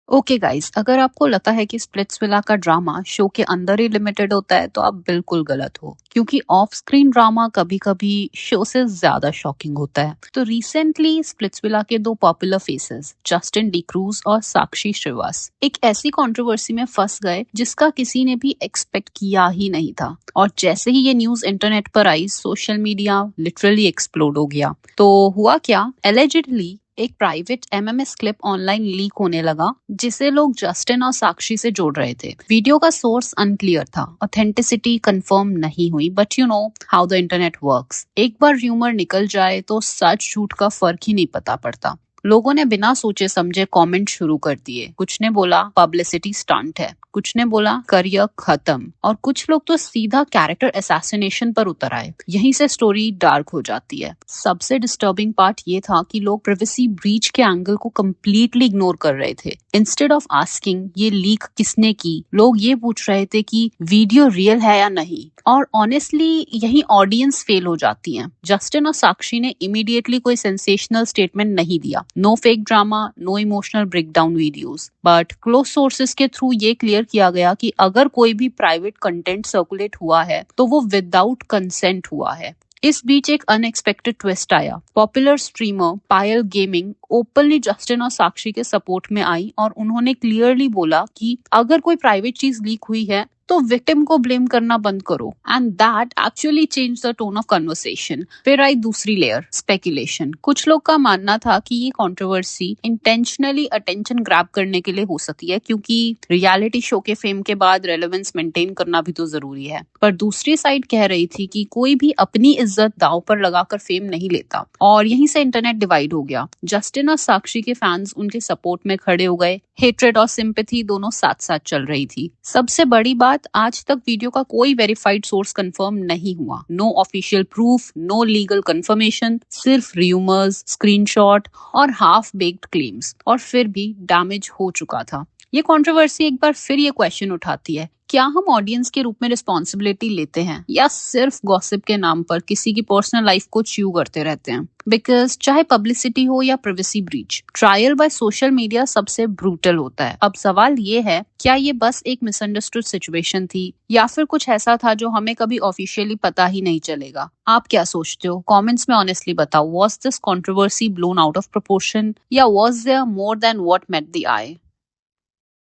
Okay guys, अगर आपको लगता है कि स्प्लिट्सविला का ड्रामा शो के अंदर ही लिमिटेड होता है तो आप बिल्कुल गलत हो, क्योंकि ऑफ स्क्रीन ड्रामा कभी कभी शो से ज्यादा शॉकिंग होता है। तो रिसेंटली स्प्लिट्सविला के दो पॉपुलर फेसेस जस्टिन डिक्रूज और साक्षी श्रीवास एक ऐसी कंट्रोवर्सी में फंस गए जिसका किसी ने भी एक्सपेक्ट किया ही नहीं था। और जैसे ही ये न्यूज इंटरनेट पर आई, सोशल मीडिया लिटरली एक्सप्लोड हो गया। तो हुआ क्या, एलिजिडली एक private MMS clip online leak होने लगा जिसे लोग जस्टिन और साक्षी से जोड़ रहे थे। वीडियो का सोर्स अनक्लियर था, ऑथेंटिसिटी कंफर्म नहीं हुई, but you know how the internet works. एक बार र्यूमर निकल जाए तो सच झूठ का फर्क ही नहीं पता पड़ता। लोगों ने बिना सोचे समझे कमेंट शुरू कर दिए। कुछ ने बोला पब्लिसिटी स्टंट है, कुछ ने बोला करियर खत्म, और कुछ लोग तो सीधा कैरेक्टर असैसिनेशन पर उतर आए। यहीं से स्टोरी डार्क हो जाती है। सबसे डिस्टर्बिंग पार्ट ये था कि लोग प्रिवेसी ब्रीच के एंगल को कंप्लीटली इग्नोर कर रहे थे। इंस्टेड ऑफ आस्किंग ये लीक किसने की, लोग ये पूछ रहे थे कि वीडियो रियल है या नहीं। और ऑनेस्टली यही ऑडियंस फेल हो जाती है। जस्टिन और साक्षी ने इमीडिएटली कोई सेंसेशनल स्टेटमेंट नहीं दिया। No fake drama, no emotional breakdown videos, but close sources के थ्रू ये क्लियर किया गया कि अगर कोई भी प्राइवेट कंटेंट सर्कुलेट हुआ है तो वो विदाउट कंसेंट हुआ है। इस बीच एक अनएक्सपेक्टेड ट्विस्ट आया। पॉपुलर स्ट्रीमर पायल गेमिंग ओपनली जस्टिन और साक्षी के सपोर्ट में आई और उन्होंने क्लियरली बोला कि अगर कोई प्राइवेट चीज लीक हुई है तो विक्टिम को ब्लेम करना बंद करो। And that actually change the tone of conversation. फिर आई दूसरी लेयर, स्पेकुलेशन। कुछ लोग का मानना था कि ये कंट्रोवर्सी इंटेंशनली अटेंशन ग्रैब करने के लिए हो सकती है, क्योंकि रियलिटी शो के फेम के बाद रेलेवेंस मेंटेन करना भी तो जरूरी है। पर दूसरी साइड कह रही थी कि कोई भी अपनी इज्जत दांव पर लगाकर फेम नहीं लेता। और यहीं से इंटरनेट डिवाइड हो गया। जस्टिन और साक्षी के फैंस उनके सपोर्ट में खड़े हो गए। हेट्रेड और सिंपैथी दोनों साथ साथ चल रही थी। सबसे बड़ी बात, आज तक वीडियो का कोई वेरीफाइड सोर्स कंफर्म नहीं हुआ। No official proof, no legal confirmation, सिर्फ रूमर्स, स्क्रीनशॉट और हाफ बेक्ड क्लेम्स। और फिर भी डैमेज हो चुका था। ये कंट्रोवर्सी एक बार फिर ये क्वेश्चन उठाती है, क्या हम ऑडियंस के रूप में रिस्पॉन्सिबिलिटी लेते हैं या सिर्फ गॉसिप के नाम पर किसी की पर्सनल लाइफ को च्यू करते रहते हैं? बिकॉज चाहे पब्लिसिटी हो या privacy breach, trial by social media सबसे ब्रूटल होता है। अब सवाल ये है, क्या ये बस एक मिसअंडरस्टूड सिचुएशन थी या फिर कुछ ऐसा था जो हमें कभी ऑफिशियली पता ही नहीं चलेगा? आप क्या सोचते हो? कमेंट्स में ऑनेस्टली बताओ। Was this controversy blown out of proportion या was there more than what met the I?